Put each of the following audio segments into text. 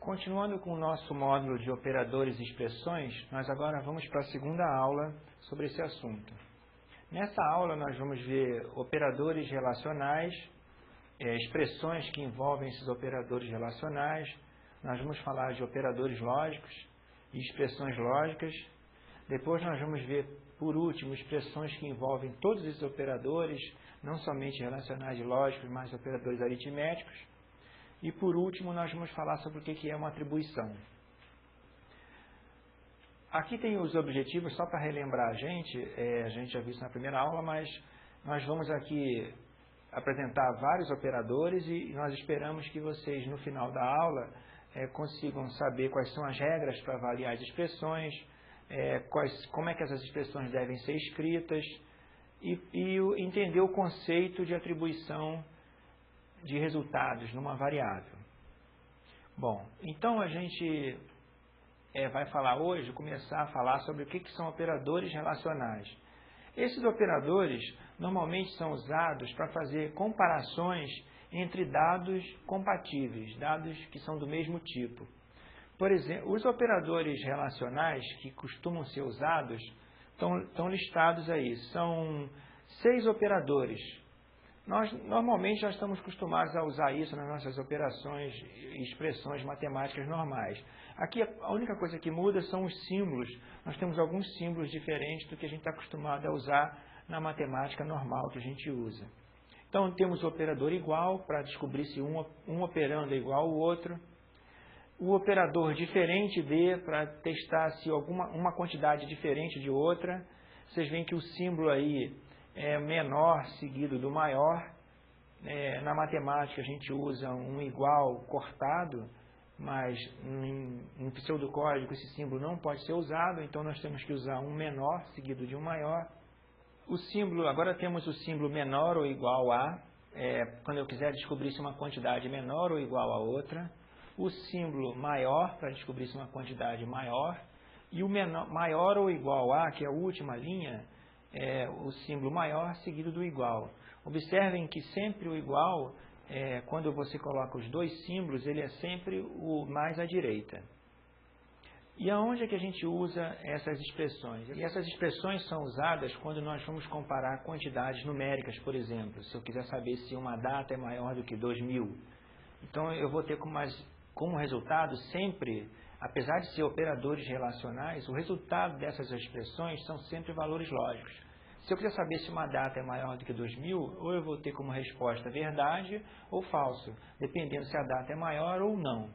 Continuando com o nosso módulo de operadores e expressões, nós agora vamos para a segunda aula sobre esse assunto. Nessa aula nós vamos ver operadores relacionais, expressões que envolvem esses operadores relacionais, nós vamos falar de operadores lógicos e expressões lógicas. Depois nós vamos ver, por último, expressões que envolvem todos esses operadores, não somente relacionais e lógicos, mas operadores aritméticos. E por último, nós vamos falar sobre o que é uma atribuição. Aqui tem os objetivos, só para relembrar a gente já viu isso na primeira aula, mas nós vamos aqui apresentar vários operadores e nós esperamos que vocês, no final da aula, consigam saber quais são as regras para avaliar as expressões, como é que essas expressões devem ser escritas e entender o conceito de atribuição de resultados numa variável. Bom, então a gente vai falar hoje, começar a falar sobre o que são operadores relacionais. Esses operadores normalmente são usados para fazer comparações entre dados compatíveis, dados que são do mesmo tipo. Por exemplo, os operadores relacionais que costumam ser usados estão listados aí. São 6 operadores. Normalmente nós estamos acostumados a usar isso nas nossas operações e expressões matemáticas normais. Aqui a única coisa que muda são os símbolos. Nós temos alguns símbolos diferentes do que a gente está acostumado a usar na matemática normal que a gente usa. Então temos o operador igual para descobrir se um operando é igual ao outro. O operador diferente de para testar se uma quantidade diferente de outra. Vocês veem que o símbolo aí é menor seguido do maior. Na matemática a gente usa um igual cortado, mas em pseudocódigo esse símbolo não pode ser usado, então nós temos que usar um menor seguido de um maior. O símbolo, agora temos o símbolo menor ou igual a, quando eu quiser descobrir se uma quantidade é menor ou igual a outra. O símbolo maior, para descobrir se uma quantidade é maior. E o maior ou igual a, que é a última linha, o símbolo maior seguido do igual. Observem que sempre o igual, quando você coloca os dois símbolos, ele é sempre o mais à direita. E aonde é que a gente usa essas expressões? E essas expressões são usadas quando nós vamos comparar quantidades numéricas, por exemplo. Se eu quiser saber se uma data é maior do que 2000. Então eu vou ter como resultado sempre, apesar de ser operadores relacionais, o resultado dessas expressões são sempre valores lógicos. Se eu quiser saber se uma data é maior do que 2000, ou eu vou ter como resposta verdade ou falso, dependendo se a data é maior ou não.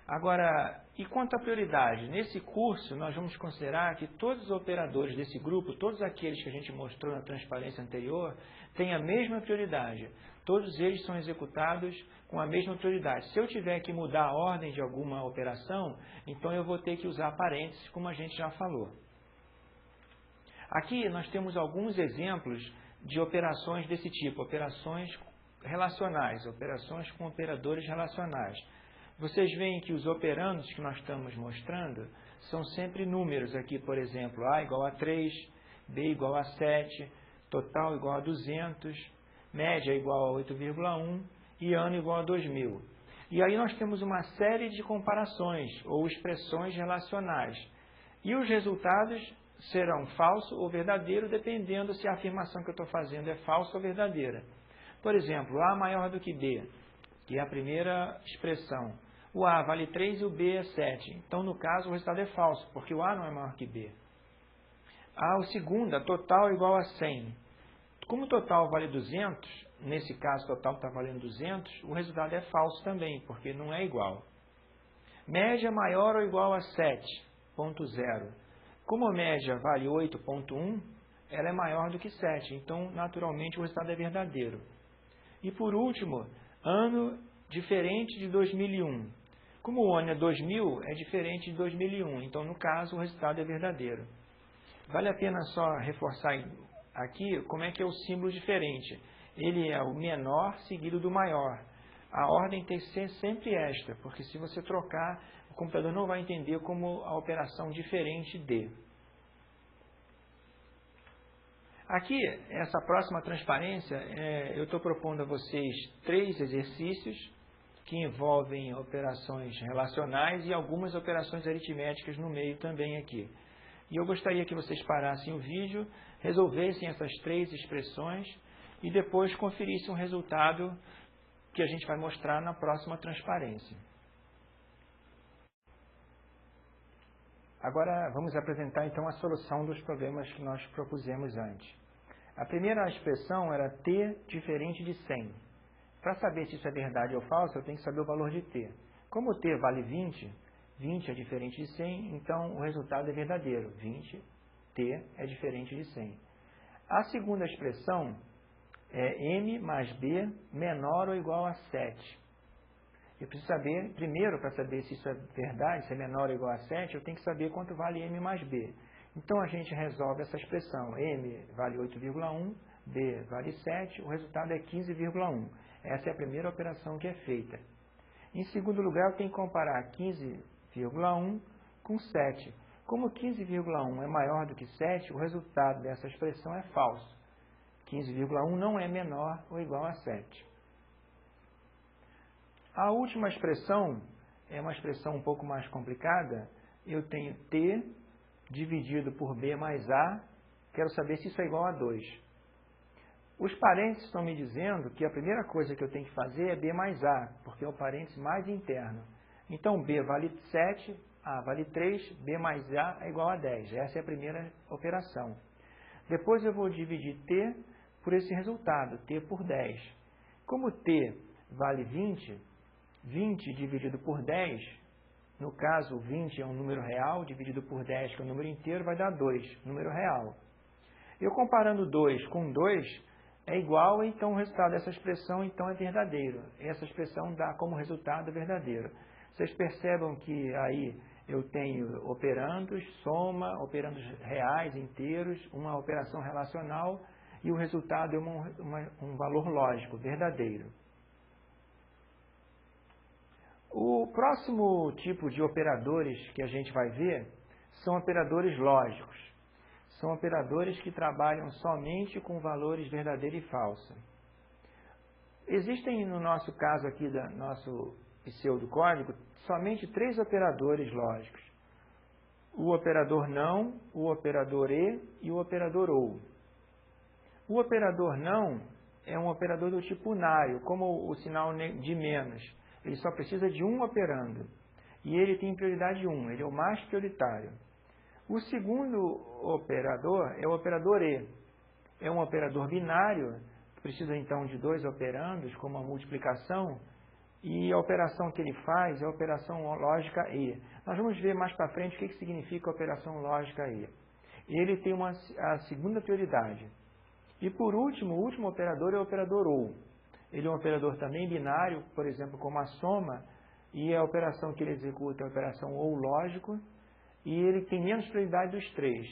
Agora, e quanto à prioridade? Nesse curso, nós vamos considerar que todos os operadores desse grupo, todos aqueles que a gente mostrou na transparência anterior, têm a mesma prioridade. Todos eles são executados com a mesma prioridade. Se eu tiver que mudar a ordem de alguma operação, então eu vou ter que usar parênteses, como a gente já falou. Aqui nós temos alguns exemplos de operações desse tipo, operações relacionais, operações com operadores relacionais. Vocês veem que os operandos que nós estamos mostrando são sempre números. Aqui, por exemplo, A igual a 3, B igual a 7, total igual a 200, média igual a 8,1 e ano igual a 2000. E aí nós temos uma série de comparações ou expressões relacionais. E os resultados serão falso ou verdadeiro, dependendo se a afirmação que eu estou fazendo é falsa ou verdadeira. Por exemplo, A maior do que B, que é a primeira expressão. O A vale 3 e o B é 7. Então, no caso, o resultado é falso, porque o A não é maior que B. O segundo, total igual a 100. Como o total vale 200, nesse caso, o total está valendo 200, o resultado é falso também, porque não é igual. Média maior ou igual a 7,0. Como a média vale 8,1, ela é maior do que 7, então, naturalmente, o resultado é verdadeiro. E, por último, ano diferente de 2001. Como o ano é 2000, é diferente de 2001. Então, no caso, o resultado é verdadeiro. Vale a pena só reforçar aqui como é que é o símbolo diferente. Ele é o menor seguido do maior. A ordem tem que ser sempre esta, porque se você trocar, o computador não vai entender como a operação diferente de. Aqui, essa próxima transparência, eu estou propondo a vocês 3 exercícios. que envolvem operações relacionais e algumas operações aritméticas no meio também aqui. E eu gostaria que vocês parassem o vídeo, resolvessem essas 3 expressões e depois conferissem o resultado que a gente vai mostrar na próxima transparência. Agora vamos apresentar então a solução dos problemas que nós propusemos antes. A primeira expressão era t diferente de 100. Para saber se isso é verdade ou falso, eu tenho que saber o valor de t. Como t vale 20, 20 é diferente de 100, então o resultado é verdadeiro. 20, t é diferente de 100. A segunda expressão é m mais b menor ou igual a 7. Eu preciso saber, primeiro, para saber se isso é verdade, se é menor ou igual a 7, eu tenho que saber quanto vale m mais b. Então, a gente resolve essa expressão. M vale 8,1, b vale 7, o resultado é 15,1. Essa é a primeira operação que é feita. Em segundo lugar, eu tenho que comparar 15,1 com 7. Como 15,1 é maior do que 7, o resultado dessa expressão é falso. 15,1 não é menor ou igual a 7. A última expressão é uma expressão um pouco mais complicada. Eu tenho t dividido por b mais a. Quero saber se isso é igual a 2. Os parênteses estão me dizendo que a primeira coisa que eu tenho que fazer é b mais a, porque é o parênteses mais interno. Então, b vale 7, a vale 3, b mais a é igual a 10. Essa é a primeira operação. Depois eu vou dividir t por esse resultado, t por 10. Como t vale 20, 20 dividido por 10, no caso 20 é um número real, dividido por 10, que é um número inteiro, vai dar 2, número real. Eu comparando 2 com 2 é igual, então o resultado dessa expressão então é verdadeiro. Essa expressão dá como resultado verdadeiro. Vocês percebam que aí eu tenho operandos, soma, operandos reais, inteiros, uma operação relacional e o resultado é um valor lógico, verdadeiro. O próximo tipo de operadores que a gente vai ver são operadores lógicos. São operadores que trabalham somente com valores verdadeiro e falso. Existem, no nosso caso aqui, do nosso pseudocódigo, somente 3 operadores lógicos. O operador não, o operador e o operador ou. O operador não é um operador do tipo unário, como o sinal de menos. Ele só precisa de um operando. E ele tem prioridade 1, ele é o mais prioritário. O segundo operador é o operador e. É um operador binário, que precisa então de 2 operandos, como a multiplicação, e a operação que ele faz é a operação lógica e. Nós vamos ver mais para frente o que significa a operação lógica e. Ele tem a segunda prioridade. E por último, o último operador é o operador ou. Ele é um operador também binário, por exemplo, como a soma, e a operação que ele executa é a operação ou lógico, e ele tem menos prioridade dos 3.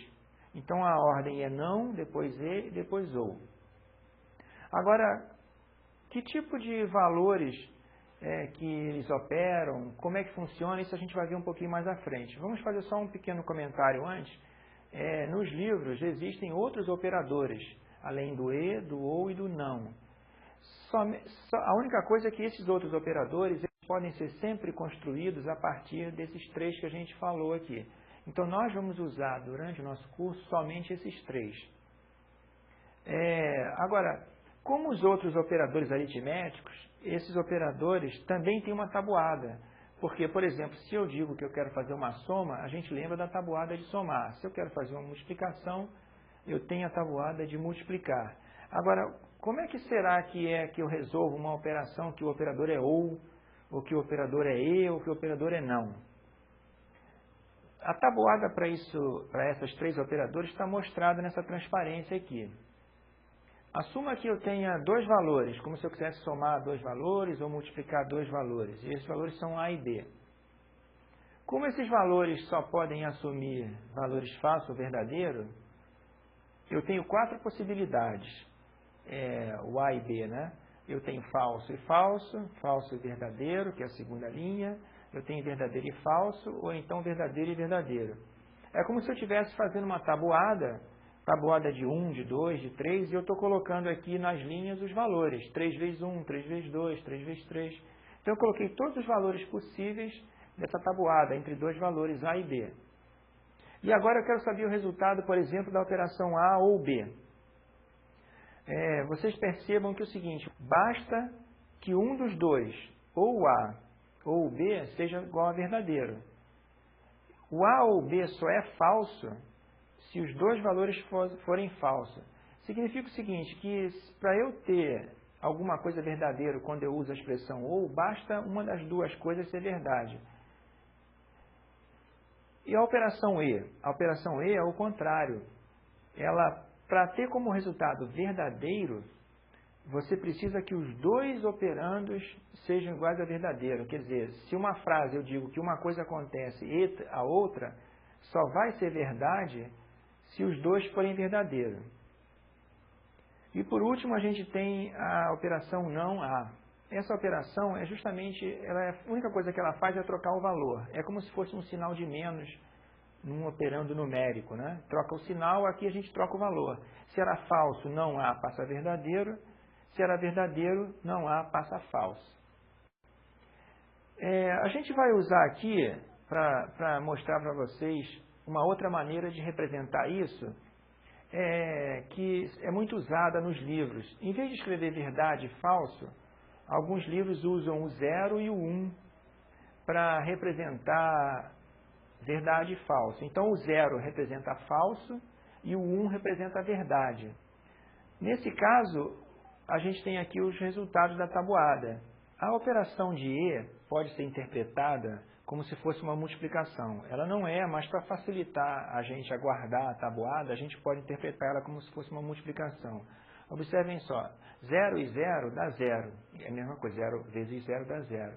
Então, a ordem é não, depois e, depois ou. Agora, que tipo de valores que eles operam, como é que funciona, isso a gente vai ver um pouquinho mais à frente. Vamos fazer só um pequeno comentário antes. Nos livros existem outros operadores, além do e, do ou e do não. A única coisa é que esses outros operadores eles podem ser sempre construídos a partir desses 3 que a gente falou aqui. Então, nós vamos usar durante o nosso curso somente esses 3. Agora, como os outros operadores aritméticos, esses operadores também têm uma tabuada. Porque, por exemplo, se eu digo que eu quero fazer uma soma, a gente lembra da tabuada de somar. Se eu quero fazer uma multiplicação, eu tenho a tabuada de multiplicar. Agora, como é que será que eu resolvo uma operação que o operador é ou que o operador é e, ou que o operador é não? A tabuada para essas 3 operadores está mostrada nessa transparência aqui. Assuma que eu tenha 2 valores, como se eu quisesse somar 2 valores ou multiplicar 2 valores. E esses valores são A e B. Como esses valores só podem assumir valores falsos ou verdadeiros, eu tenho 4 possibilidades. O A e B, né? Eu tenho falso e falso, falso e verdadeiro, que é a segunda linha. Eu tenho verdadeiro e falso, ou então verdadeiro e verdadeiro. É como se eu estivesse fazendo uma tabuada de 1, de 2, de 3, e eu estou colocando aqui nas linhas os valores. 3 vezes 1, 3 vezes 2, 3 vezes 3. Então, eu coloquei todos os valores possíveis dessa tabuada, entre dois valores A e B. E agora eu quero saber o resultado, por exemplo, da operação A ou B. Vocês percebam que é o seguinte, basta que um dos dois, ou A ou B, seja igual a verdadeiro. O A ou B só é falso se os dois valores forem falsos. Significa o seguinte, que para eu ter alguma coisa verdadeira quando eu uso a expressão ou, basta uma das duas coisas ser verdade. E a operação E? A operação E é o contrário. Ela, para ter como resultado verdadeiro, você precisa que os dois operandos sejam iguais a verdadeiro. Quer dizer, se uma frase eu digo que uma coisa acontece e a outra, só vai ser verdade se os dois forem verdadeiros. E por último, a gente tem a operação não A. Essa operação é justamente, a única coisa que ela faz é trocar o valor. É como se fosse um sinal de menos num operando numérico, né? Troca o sinal, aqui a gente troca o valor. Se era falso, não A passa verdadeiro. Se era verdadeiro, não A passa falso. A gente vai usar aqui, para mostrar para vocês, uma outra maneira de representar isso, que é muito usada nos livros. Em vez de escrever verdade e falso, alguns livros usam o 0 e o 1 para representar verdade e falso. Então, o 0 representa falso e o 1 representa a verdade. Nesse caso, a gente tem aqui os resultados da tabuada. A operação de E pode ser interpretada como se fosse uma multiplicação. Ela não é, mas para facilitar a gente a guardar a tabuada, a gente pode interpretar ela como se fosse uma multiplicação. Observem só, 0 e 0 dá 0. É a mesma coisa, 0 vezes 0 dá 0.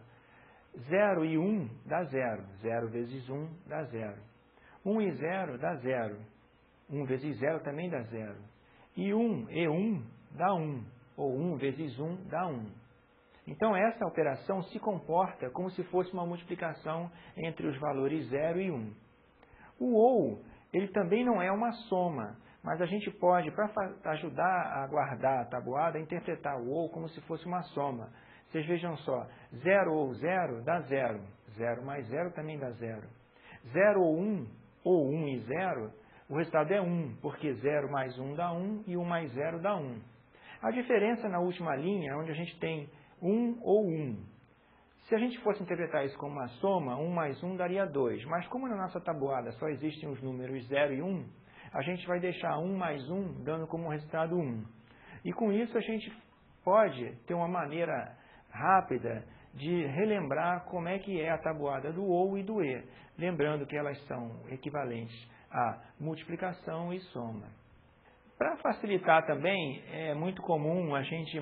0 e 1 dá 0. 0 vezes 1 dá 0. 1 e 0 dá 0. 1 vezes 0 também dá 0. E 1 e 1 dá 1. Ou 1 vezes 1 dá 1. Então, essa operação se comporta como se fosse uma multiplicação entre os valores 0 e 1. O ou, ele também não é uma soma, mas a gente pode, para ajudar a guardar a tabuada, interpretar o ou como se fosse uma soma. Vocês vejam só, 0 ou 0 dá 0. 0 mais 0 também dá 0. 0 ou 1 e 0, o resultado é 1, porque 0 mais 1 dá 1 e 1 mais 0 dá 1. A diferença na última linha, onde a gente tem 1 ou 1. Se a gente fosse interpretar isso como uma soma, 1 mais 1 daria 2. Mas como na nossa tabuada só existem os números 0 e 1, a gente vai deixar 1 mais 1 dando como resultado 1. E com isso a gente pode ter uma maneira rápida de relembrar como é que é a tabuada do ou e do e, lembrando que elas são equivalentes a multiplicação e soma. Para facilitar também, é muito comum a gente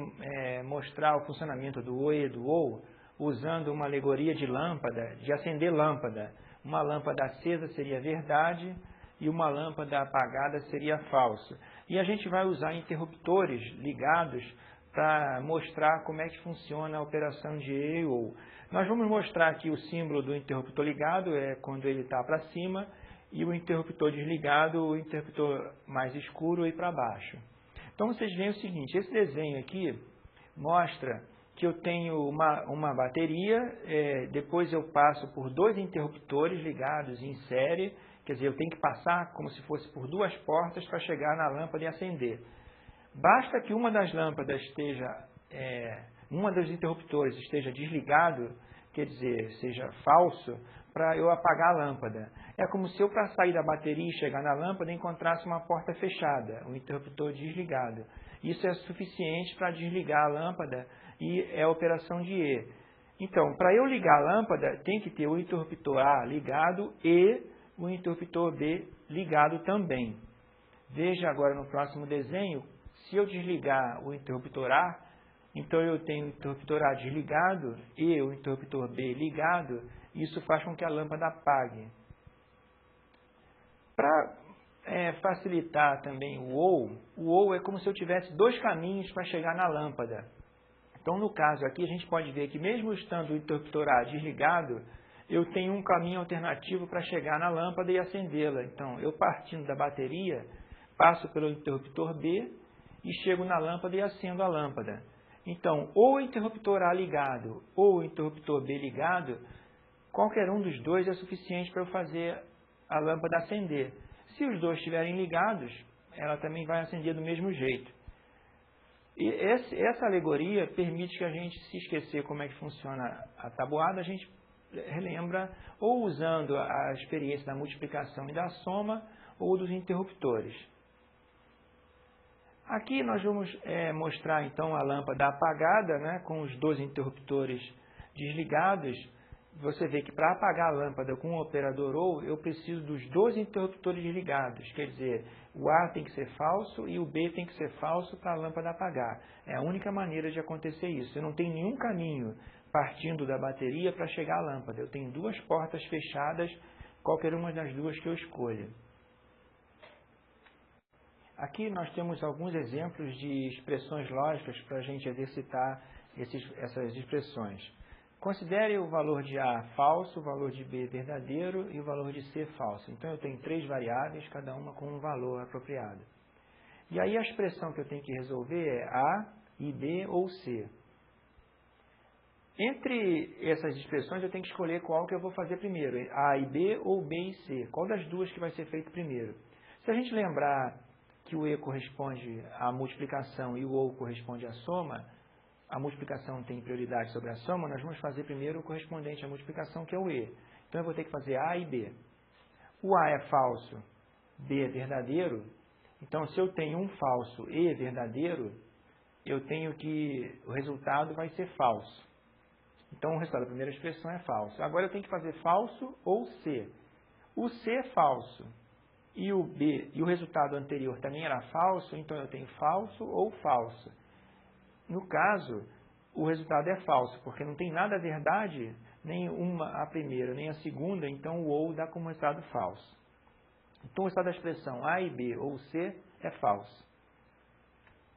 mostrar o funcionamento do o e do ou usando uma alegoria de lâmpada, de acender lâmpada. Uma lâmpada acesa seria verdade e uma lâmpada apagada seria falso. E a gente vai usar interruptores ligados para mostrar como é que funciona a operação de e e ou. Nós vamos mostrar aqui o símbolo do interruptor ligado, é quando ele está para cima, e o interruptor desligado, o interruptor mais escuro e para baixo. Então, vocês veem o seguinte, esse desenho aqui mostra que eu tenho uma bateria, depois eu passo por dois interruptores ligados em série, quer dizer, eu tenho que passar como se fosse por duas portas para chegar na lâmpada e acender. Basta que uma das lâmpadas esteja, uma dos interruptores esteja desligado, quer dizer, seja falso, para eu apagar a lâmpada. É como se eu, para sair da bateria e chegar na lâmpada, encontrasse uma porta fechada, um interruptor desligado. Isso é suficiente para desligar a lâmpada e é a operação de E. Então, para eu ligar a lâmpada, tem que ter o interruptor A ligado e o interruptor B ligado também. Veja agora no próximo desenho, se eu desligar o interruptor A, então eu tenho o interruptor A desligado e o interruptor B ligado, isso faz com que a lâmpada apague. Para facilitar também o ou é como se eu tivesse dois caminhos para chegar na lâmpada. Então, no caso aqui, a gente pode ver que mesmo estando o interruptor A desligado, eu tenho um caminho alternativo para chegar na lâmpada e acendê-la. Então, eu partindo da bateria, passo pelo interruptor B e chego na lâmpada e acendo a lâmpada. Então, ou o interruptor A ligado ou o interruptor B ligado, qualquer um dos dois é suficiente para eu fazer a lâmpada acender. Se os dois estiverem ligados, ela também vai acender do mesmo jeito. E essa alegoria permite que a gente, se esquecer como é que funciona a tabuada, a gente relembra ou usando a experiência da multiplicação e da soma ou dos interruptores. Aqui nós vamos mostrar então a lâmpada apagada, né, com os dois interruptores desligados. Você vê que para apagar a lâmpada com o operador OU, eu preciso dos dois interruptores desligados. Quer dizer, o A tem que ser falso e o B tem que ser falso para a lâmpada apagar. É a única maneira de acontecer isso. Eu não tenho nenhum caminho partindo da bateria para chegar à lâmpada. Eu tenho duas portas fechadas, qualquer uma das duas que eu escolha. Aqui nós temos alguns exemplos de expressões lógicas para a gente exercitar essas expressões. Considere o valor de A falso, o valor de B verdadeiro e o valor de C falso. Então, eu tenho três variáveis, cada uma com um valor apropriado. E aí, a expressão que eu tenho que resolver é A e B ou C. Entre essas expressões, eu tenho que escolher qual que eu vou fazer primeiro, A e B ou B e C. Qual das duas que vai ser feito primeiro? Se a gente lembrar que o E corresponde à multiplicação e o OU corresponde à soma, a multiplicação tem prioridade sobre a soma, nós vamos fazer primeiro o correspondente à multiplicação, que é o E. Então, eu vou ter que fazer A e B. O A é falso, B é verdadeiro. Então, se eu tenho um falso e verdadeiro, eu tenho que o resultado vai ser falso. Então, o resultado da primeira expressão é falso. Agora, eu tenho que fazer falso ou C. O C é falso e o B e o resultado anterior também era falso, então eu tenho falso ou falso. No caso, o resultado é falso, porque não tem nada verdade, nem a primeira, nem a segunda, então o OU dá como resultado falso. Então, o resultado da expressão A e B ou C é falso.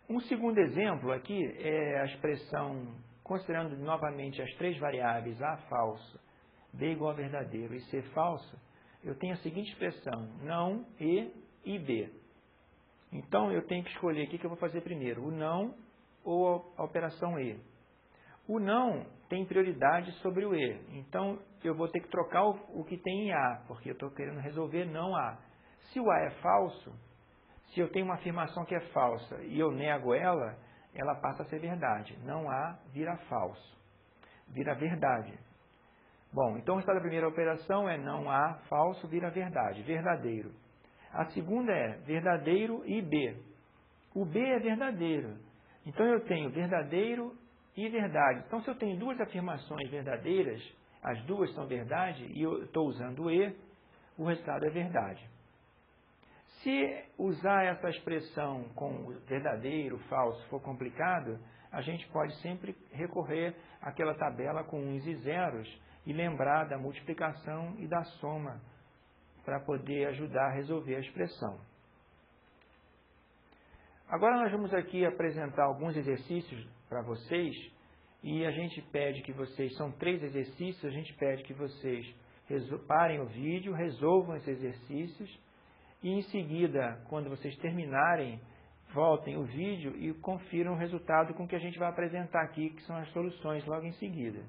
Um segundo exemplo aqui é a expressão, considerando novamente as três variáveis A falso, B igual a verdadeiro e C falso, eu tenho a seguinte expressão, não e B. Então, eu tenho que escolher o que eu vou fazer primeiro, o não ou a operação E. O não tem prioridade sobre o E. Então, eu vou ter que trocar o que tem em A, porque eu estou querendo resolver não A. Se o A é falso, se eu tenho uma afirmação que é falsa e eu nego ela, ela passa a ser verdade. Não A vira falso. Vira verdade. Bom, então o resultado da primeira operação é não A falso vira verdade, verdadeiro. A segunda é verdadeiro e B. O B é verdadeiro. Então, eu tenho verdadeiro e verdade. Então, se eu tenho duas afirmações verdadeiras, as duas são verdade, e eu estou usando o E, o resultado é verdade. Se usar essa expressão com verdadeiro, falso, for complicado, a gente pode sempre recorrer àquela tabela com uns e zeros e lembrar da multiplicação e da soma para poder ajudar a resolver a expressão. Agora nós vamos aqui apresentar alguns exercícios para vocês e a gente pede que vocês, são 3 exercícios, a gente pede que vocês parem o vídeo, resolvam esses exercícios e em seguida, quando vocês terminarem, voltem o vídeo e confiram o resultado com que a gente vai apresentar aqui, que são as soluções logo em seguida.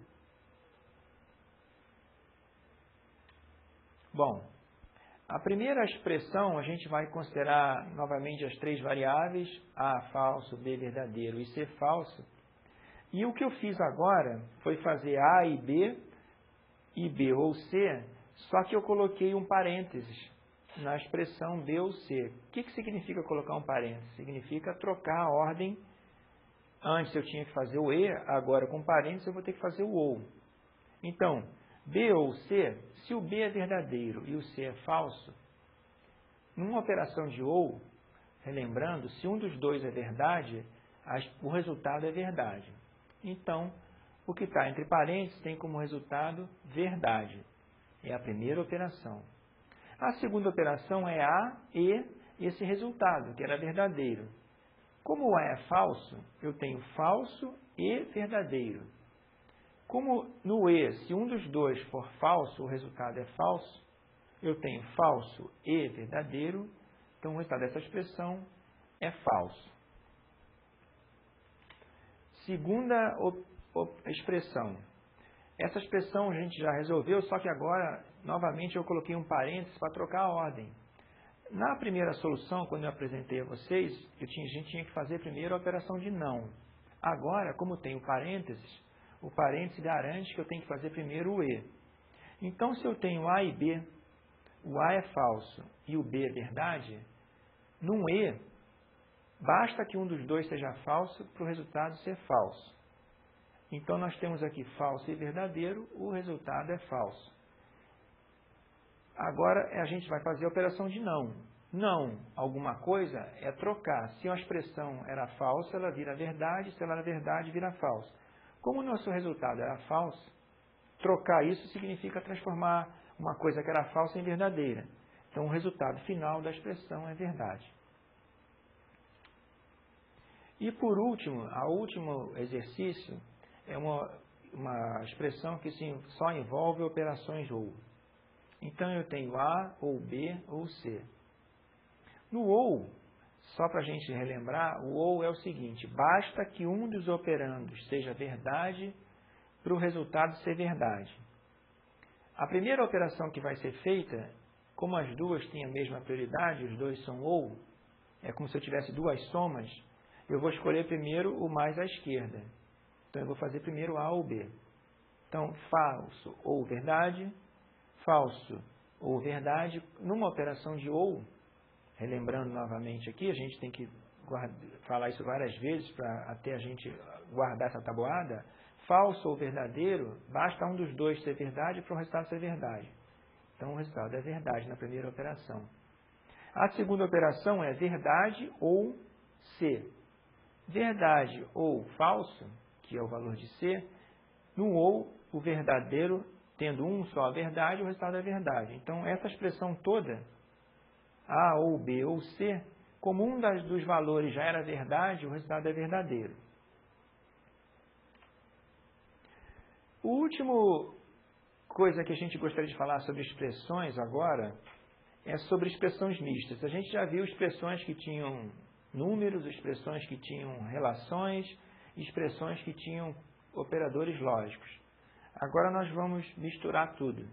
Bom, a primeira expressão, a gente vai considerar novamente as 3 variáveis, A falso, B verdadeiro e C falso. E o que eu fiz agora foi fazer A e B ou C, só que eu coloquei um parênteses na expressão B ou C. O que significa colocar um parênteses? Significa trocar a ordem. Antes eu tinha que fazer o E, agora com parênteses eu vou ter que fazer o OU. Então, B ou C, se o B é verdadeiro e o C é falso, numa operação de OU, relembrando, se um dos dois é verdade, o resultado é verdade. Então, o que está entre parênteses tem como resultado verdade. É a primeira operação. A segunda operação é A e esse resultado, que era verdadeiro. Como o A é falso, eu tenho falso e verdadeiro. Como no E, se um dos dois for falso, o resultado é falso, eu tenho falso e verdadeiro, então o resultado dessa expressão é falso. Segunda expressão. Essa expressão a gente já resolveu, só que agora, novamente, eu coloquei um parênteses para trocar a ordem. Na primeira solução, quando eu apresentei a vocês, a gente tinha que fazer primeiro a operação de não. Agora, como tem o parênteses garante que eu tenho que fazer primeiro o e. Então, se eu tenho A e B, o A é falso e o B é verdade, num e, basta que um dos dois seja falso para o resultado ser falso. Então, nós temos aqui falso e verdadeiro, o resultado é falso. Agora, a gente vai fazer a operação de não. Não, alguma coisa, é trocar. Se uma expressão era falsa, ela vira verdade. Se ela era verdade, vira falso. Como o nosso resultado era falso, trocar isso significa transformar uma coisa que era falsa em verdadeira. Então, o resultado final da expressão é verdade. E, por último, o último exercício é uma expressão que só envolve operações ou. Então, eu tenho A, ou B, ou C. No ou, só para a gente relembrar, o ou é o seguinte, basta que um dos operandos seja verdade para o resultado ser verdade. A primeira operação que vai ser feita, como as duas têm a mesma prioridade, os dois são ou, é como se eu tivesse duas somas, eu vou escolher primeiro o mais à esquerda. Então, eu vou fazer primeiro A ou B. Então, falso ou verdade, falso ou verdade, numa operação de ou, relembrando novamente aqui, a gente tem que falar isso várias vezes até a gente guardar essa tabuada, falso ou verdadeiro, basta um dos dois ser verdade para o resultado ser verdade. Então, o resultado é verdade na primeira operação. A segunda operação é verdade ou C. Verdade ou falso, que é o valor de C, no ou, o verdadeiro, tendo um só a verdade, o resultado é verdade. Então, essa expressão toda, A ou B ou C, como um dos valores já era verdade, o resultado é verdadeiro. O último coisa que a gente gostaria de falar sobre expressões agora é sobre expressões mistas. A gente já viu expressões que tinham números, expressões que tinham relações, expressões que tinham operadores lógicos. Agora nós vamos misturar tudo,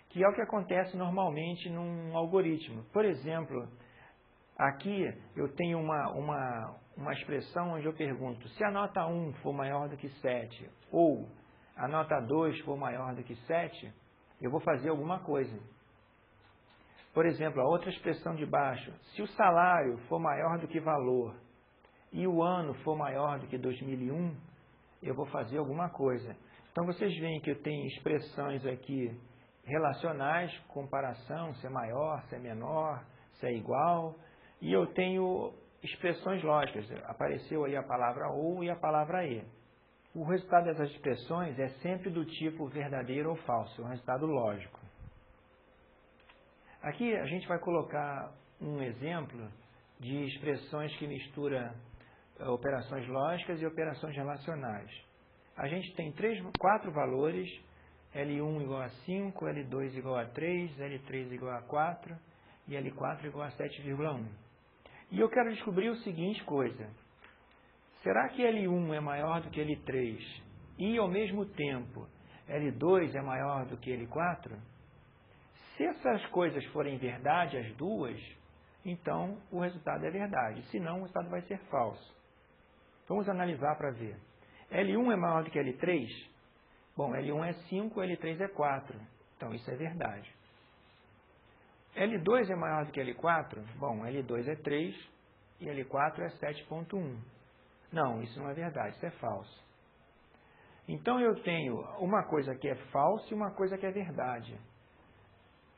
que é o que acontece normalmente num algoritmo. Por exemplo, aqui eu tenho uma expressão onde eu pergunto, se a nota 1 for maior do que 7, ou a nota 2 for maior do que 7, eu vou fazer alguma coisa. Por exemplo, a outra expressão de baixo, se o salário for maior do que valor e o ano for maior do que 2001, eu vou fazer alguma coisa. Então, vocês veem que eu tenho expressões aqui relacionais, comparação, se é maior, se é menor, se é igual, e eu tenho expressões lógicas, apareceu aí a palavra ou e a palavra e. O resultado dessas expressões é sempre do tipo verdadeiro ou falso, é um resultado lógico. Aqui a gente vai colocar um exemplo de expressões que mistura operações lógicas e operações relacionais. A gente tem 4 valores, L1 igual a 5, L2 igual a 3, L3 igual a 4 e L4 igual a 7,1. E eu quero descobrir o seguinte coisa, será que L1 é maior do que L3 e, ao mesmo tempo, L2 é maior do que L4? Se essas coisas forem verdade, as duas, então o resultado é verdade. Se não, o resultado vai ser falso. Vamos analisar para ver. L1 é maior do que L3? Bom, L1 é 5, L3 é 4. Então, isso é verdade. L2 é maior do que L4? Bom, L2 é 3 e L4 é 7,1. Não, isso não é verdade, isso é falso. Então, eu tenho uma coisa que é falsa e uma coisa que é verdade.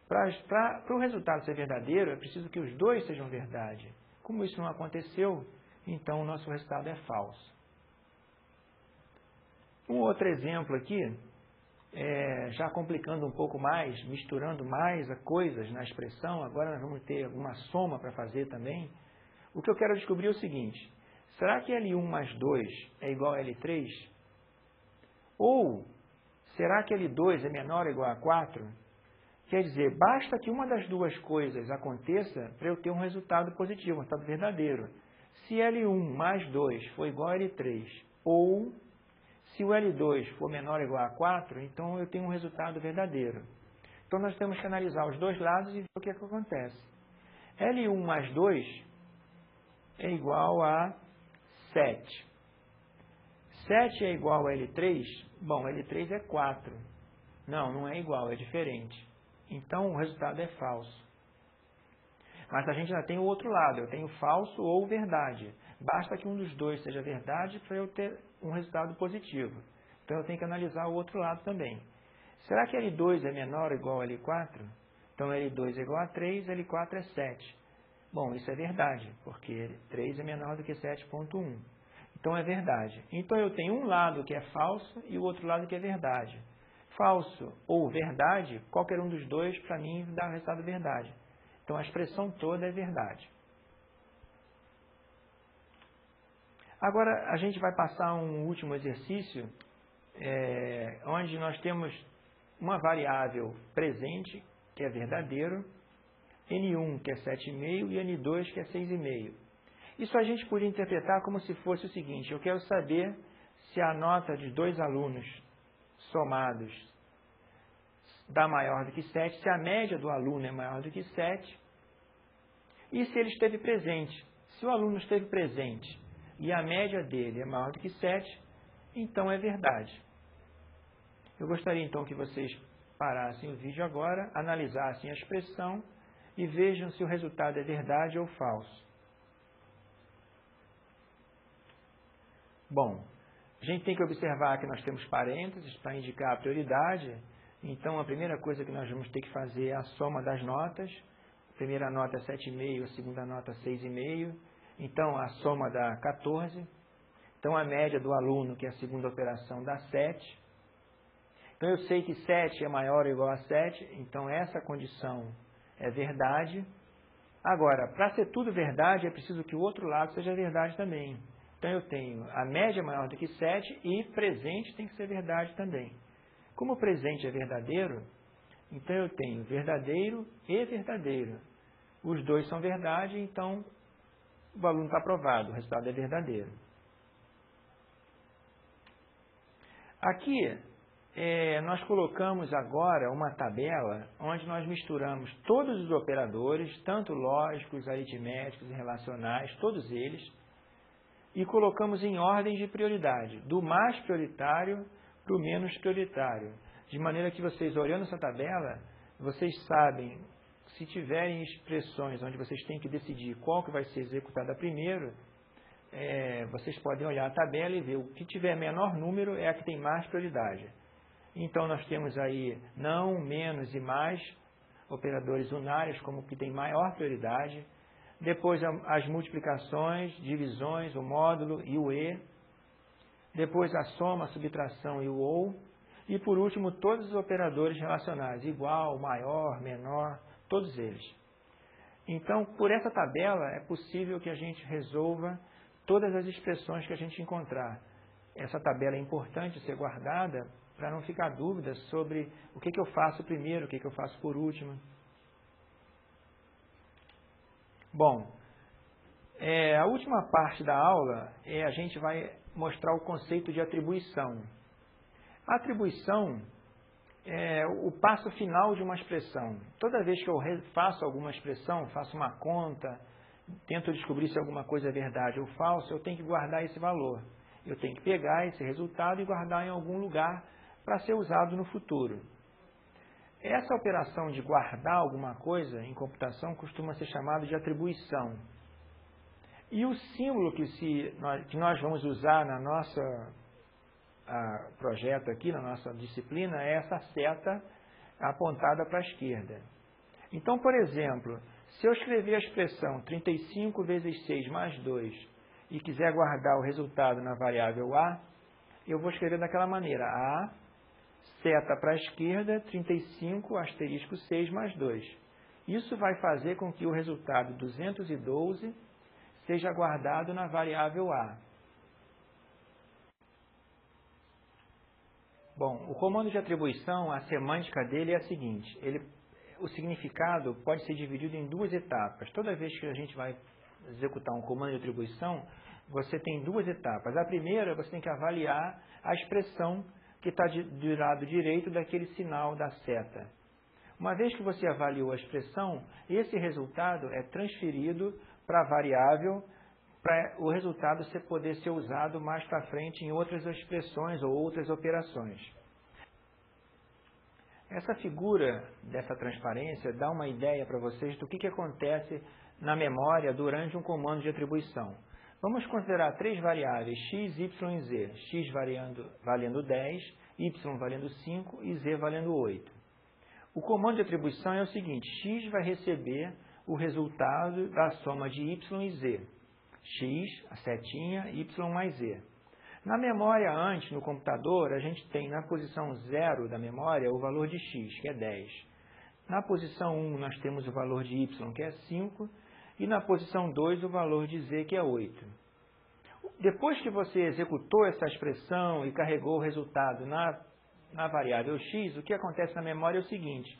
Para o resultado ser verdadeiro, é preciso que os dois sejam verdade. Como isso não aconteceu, então o nosso resultado é falso. Um outro exemplo aqui, já complicando um pouco mais, misturando mais coisas na expressão, agora nós vamos ter uma soma para fazer também. O que eu quero descobrir é o seguinte, será que L1 mais 2 é igual a L3? Ou será que L2 é menor ou igual a 4? Quer dizer, basta que uma das duas coisas aconteça para eu ter um resultado positivo, um resultado verdadeiro. Se L1 mais 2 for igual a L3 ou se o L2 for menor ou igual a 4, então eu tenho um resultado verdadeiro. Então nós temos que analisar os dois lados e ver o que acontece. L1 mais 2 é igual a 7. 7 é igual a L3? Bom, L3 é 4. Não, não é igual, é diferente. Então o resultado é falso. Mas a gente ainda tem o outro lado, eu tenho falso ou verdade. Basta que um dos dois seja verdade para eu ter um resultado positivo. Então eu tenho que analisar o outro lado também. Será que L2 é menor ou igual a L4? Então L2 é igual a 3, L4 é 7. Bom, isso é verdade, porque 3 é menor do que 7,1. Então é verdade. Então eu tenho um lado que é falso e o outro lado que é verdade. Falso ou verdade, qualquer um dos dois, para mim, dá o resultado verdade. Então a expressão toda é verdade. Agora a gente vai passar um último exercício, onde nós temos uma variável presente, que é verdadeiro, N1 que é 7,5 e N2 que é 6,5. Isso a gente podia interpretar como se fosse o seguinte: eu quero saber se a nota de dois alunos somados dá maior do que 7, se a média do aluno é maior do que 7 e se ele esteve presente. Se o aluno esteve presente e a média dele é maior do que 7, então é verdade. Eu gostaria então que vocês parassem o vídeo agora, analisassem a expressão e vejam se o resultado é verdade ou falso. Bom, a gente tem que observar que nós temos parênteses para indicar a prioridade. Então, a primeira coisa que nós vamos ter que fazer é a soma das notas. A primeira nota é 7,5, a segunda nota é 6,5. Então, a soma dá 14. Então, a média do aluno, que é a segunda operação, dá 7. Então, eu sei que 7 é maior ou igual a 7. Então, essa condição é verdade. Agora, para ser tudo verdade, é preciso que o outro lado seja verdade também. Então, eu tenho a média maior do que 7 e presente tem que ser verdade também. Como o presente é verdadeiro, então eu tenho verdadeiro e verdadeiro. Os dois são verdade, então o aluno está aprovado, o resultado é verdadeiro. Aqui, nós colocamos agora uma tabela onde nós misturamos todos os operadores, tanto lógicos, aritméticos e relacionais, todos eles, e colocamos em ordem de prioridade, do mais prioritário para o menos prioritário. De maneira que vocês, olhando essa tabela, vocês sabem, se tiverem expressões onde vocês têm que decidir qual que vai ser executada primeiro, vocês podem olhar a tabela e ver o que tiver menor número é a que tem mais prioridade. Então, nós temos aí não, menos e mais, operadores unários como o que tem maior prioridade. Depois, as multiplicações, divisões, o módulo e o e. Depois, a soma, a subtração e o ou. E, por último, todos os operadores relacionais, igual, maior, menor, todos eles. Então, por essa tabela, é possível que a gente resolva todas as expressões que a gente encontrar. Essa tabela é importante ser guardada para não ficar dúvidas sobre o que eu faço primeiro, o que eu faço por último. Bom, a última parte da aula, a gente vai mostrar o conceito de atribuição. A atribuição é o passo final de uma expressão. Toda vez que eu faço alguma expressão, faço uma conta, tento descobrir se alguma coisa é verdade ou falsa, eu tenho que guardar esse valor. Eu tenho que pegar esse resultado e guardar em algum lugar para ser usado no futuro. Essa operação de guardar alguma coisa em computação costuma ser chamada de atribuição. E o símbolo que nós vamos usar na nossa projeto aqui, na nossa disciplina, é essa seta apontada para a esquerda. Então, por exemplo, se eu escrever a expressão 35 vezes 6 mais 2 e quiser guardar o resultado na variável a, eu vou escrever daquela maneira: a, seta para a esquerda, 35 asterisco 6 mais 2. Isso vai fazer com que o resultado 212 seja guardado na variável a. Bom, o comando de atribuição, a semântica dele é a seguinte: o significado pode ser dividido em duas etapas. Toda vez que a gente vai executar um comando de atribuição, você tem duas etapas. A primeira, você tem que avaliar a expressão que está do lado direito daquele sinal da seta. Uma vez que você avaliou a expressão, esse resultado é transferido para a variável, para o resultado poder ser usado mais para frente em outras expressões ou outras operações. Essa figura dessa transparência dá uma ideia para vocês do que acontece na memória durante um comando de atribuição. Vamos considerar três variáveis, x, y e z. X valendo 10, y valendo 5 e z valendo 8. O comando de atribuição é o seguinte, x vai receber o resultado da soma de y e z. X, a setinha, y mais z. Na memória antes, no computador, a gente tem na posição 0 da memória o valor de x, que é 10. Na posição 1 nós temos o valor de y, que é 5, e na posição 2 o valor de z, que é 8. Depois que você executou essa expressão e carregou o resultado na variável x, o que acontece na memória é o seguinte,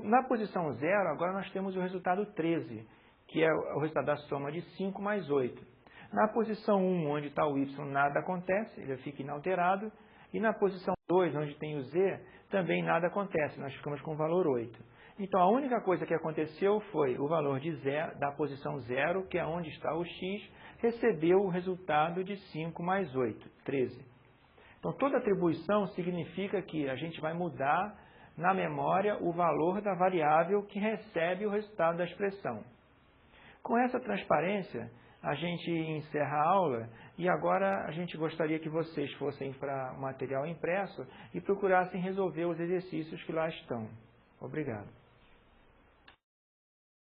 na posição 0 agora nós temos o resultado 13, que é o resultado da soma de 5 mais 8. Na posição 1, onde está o y, nada acontece, ele fica inalterado. E na posição 2, onde tem o z, também nada acontece, nós ficamos com o valor 8. Então, a única coisa que aconteceu foi o valor de zero, da posição 0, que é onde está o x, recebeu o resultado de 5 mais 8, 13. Então, toda atribuição significa que a gente vai mudar na memória o valor da variável que recebe o resultado da expressão. Com essa transparência, a gente encerra a aula e agora a gente gostaria que vocês fossem para o material impresso e procurassem resolver os exercícios que lá estão. Obrigado.